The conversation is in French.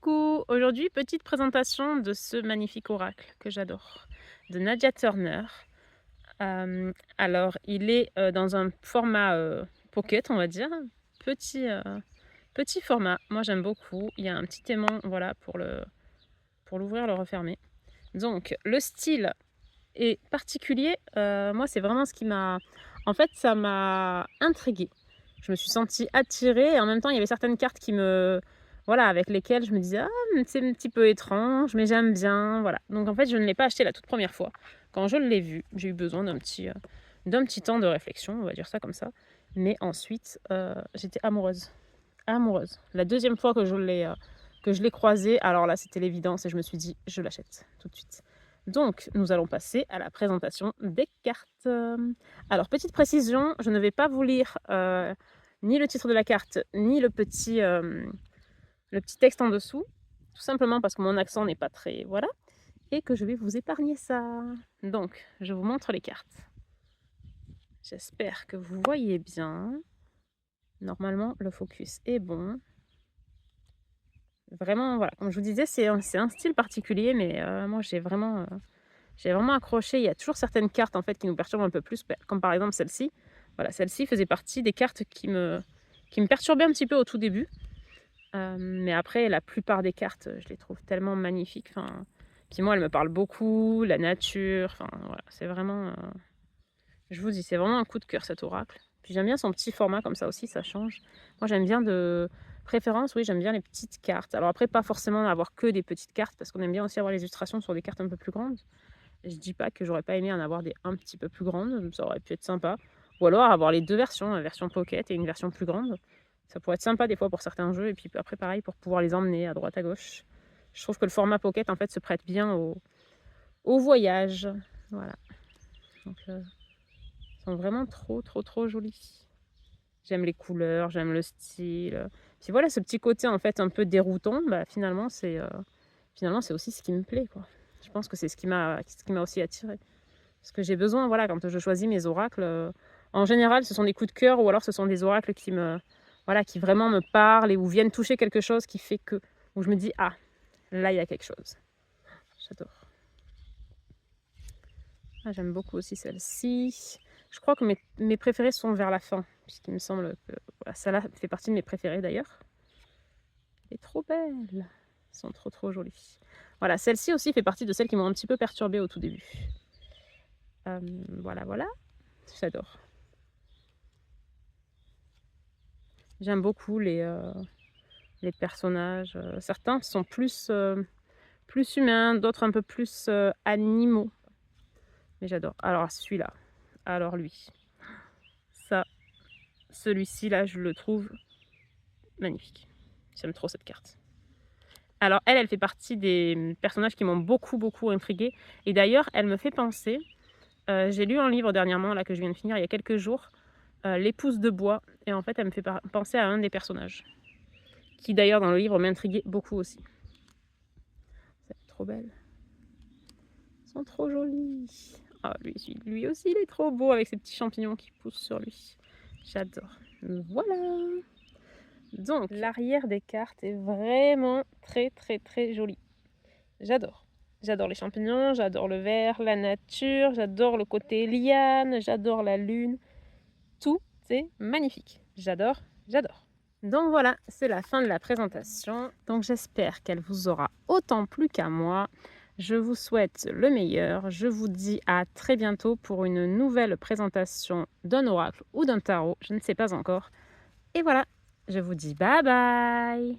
Coucou! Aujourd'hui, petite présentation de ce magnifique oracle que j'adore, de Nadia Turner. Alors, il est dans un format pocket, on va dire, petit, petit format. Moi, j'aime beaucoup. Il y a un petit aimant, voilà, pour l'ouvrir, le refermer. Donc, le style est particulier. Moi, c'est vraiment ce qui m'a. En fait, ça m'a intriguée. Je me suis sentie attirée et en même temps, il y avait certaines cartes qui me voilà, avec lesquelles je me disais: «Ah, c'est un petit peu étrange, mais j'aime bien», voilà. Donc en fait, je ne l'ai pas acheté la toute première fois. Quand je l'ai vu, j'ai eu besoin d'un petit temps de réflexion, on va dire ça comme ça. Mais ensuite, j'étais amoureuse, amoureuse. La deuxième fois que je l'ai croisé, alors là, c'était l'évidence et je me suis dit: «Je l'achète tout de suite». Donc nous allons passer à la présentation des cartes. Alors petite précision, je ne vais pas vous lire, ni le titre de la carte, ni le petit texte en dessous, tout simplement parce que mon accent n'est pas très voilà et que je vais vous épargner ça. Donc je vous montre les cartes. J'espère que vous voyez bien. Normalement le focus est bon. Vraiment voilà, comme je vous disais, c'est un style particulier mais moi j'ai vraiment accroché. Il y a toujours certaines cartes en fait qui nous perturbent un peu plus, comme par exemple celle-ci. Voilà, celle-ci faisait partie des cartes qui me perturbaient un petit peu au tout début. Mais après, la plupart des cartes, je les trouve tellement magnifiques. Enfin, puis moi, elle me parle beaucoup, la nature. Enfin, voilà, c'est vraiment. Je vous dis, c'est vraiment un coup de cœur cet oracle. Puis j'aime bien son petit format comme ça aussi, ça change. Moi, j'aime bien de préférence, oui, j'aime bien les petites cartes. Alors après, pas forcément avoir que des petites cartes, parce qu'on aime bien aussi avoir les illustrations sur des cartes un peu plus grandes. Je dis pas que j'aurais pas aimé en avoir des un petit peu plus grandes, ça aurait pu être sympa. Ou alors avoir les 2 versions, la version pocket et une version plus grande. Ça pourrait être sympa des fois pour certains jeux et puis après pareil pour pouvoir les emmener à droite à gauche. Je trouve que le format pocket en fait se prête bien au voyage. Voilà. Donc ils sont vraiment trop trop trop jolis. J'aime les couleurs, j'aime le style. Puis voilà ce petit côté en fait un peu déroutant, bah finalement c'est aussi ce qui me plaît quoi. Je pense que c'est ce qui m'a aussi attirée. Parce que j'ai besoin, voilà, quand je choisis mes oracles, en général, ce sont des coups de cœur ou alors ce sont des oracles voilà, qui vraiment me parlent et où viennent toucher quelque chose qui fait que où je me dis: «Ah, là, il y a quelque chose». J'adore. Ah, j'aime beaucoup aussi celle-ci. Je crois que mes préférées sont vers la fin, puisqu'il me semble que voilà, celle-là fait partie de mes préférées d'ailleurs. Elle est trop belle. Elles sont trop, trop jolies. Voilà, celle-ci aussi fait partie de celles qui m'ont un petit peu perturbée au tout début. Voilà, voilà. J'adore. J'aime beaucoup les personnages. Certains sont plus humains, d'autres un peu plus animaux. Mais j'adore. Alors celui-là, alors lui, ça, celui-ci là, je le trouve magnifique. J'aime trop cette carte. Alors elle fait partie des personnages qui m'ont beaucoup, beaucoup intriguée. Et d'ailleurs, elle me fait penser, j'ai lu un livre dernièrement, là, que je viens de finir il y a quelques jours, L'épouse de bois. Et en fait, elle me fait penser à un des personnages, qui d'ailleurs dans le livre m'intriguait beaucoup aussi. C'est trop belle. Ils sont trop jolis. Ah, lui aussi, il est trop beau avec ses petits champignons qui poussent sur lui. J'adore. Voilà. Donc, l'arrière des cartes est vraiment très, très, très joli. J'adore. J'adore les champignons, j'adore le vert, la nature, j'adore le côté liane, j'adore la lune. Tout est magnifique. J'adore, j'adore. Donc voilà, c'est la fin de la présentation. Donc j'espère qu'elle vous aura autant plu qu'à moi. Je vous souhaite le meilleur. Je vous dis à très bientôt pour une nouvelle présentation d'un oracle ou d'un tarot. Je ne sais pas encore. Et voilà, je vous dis bye bye!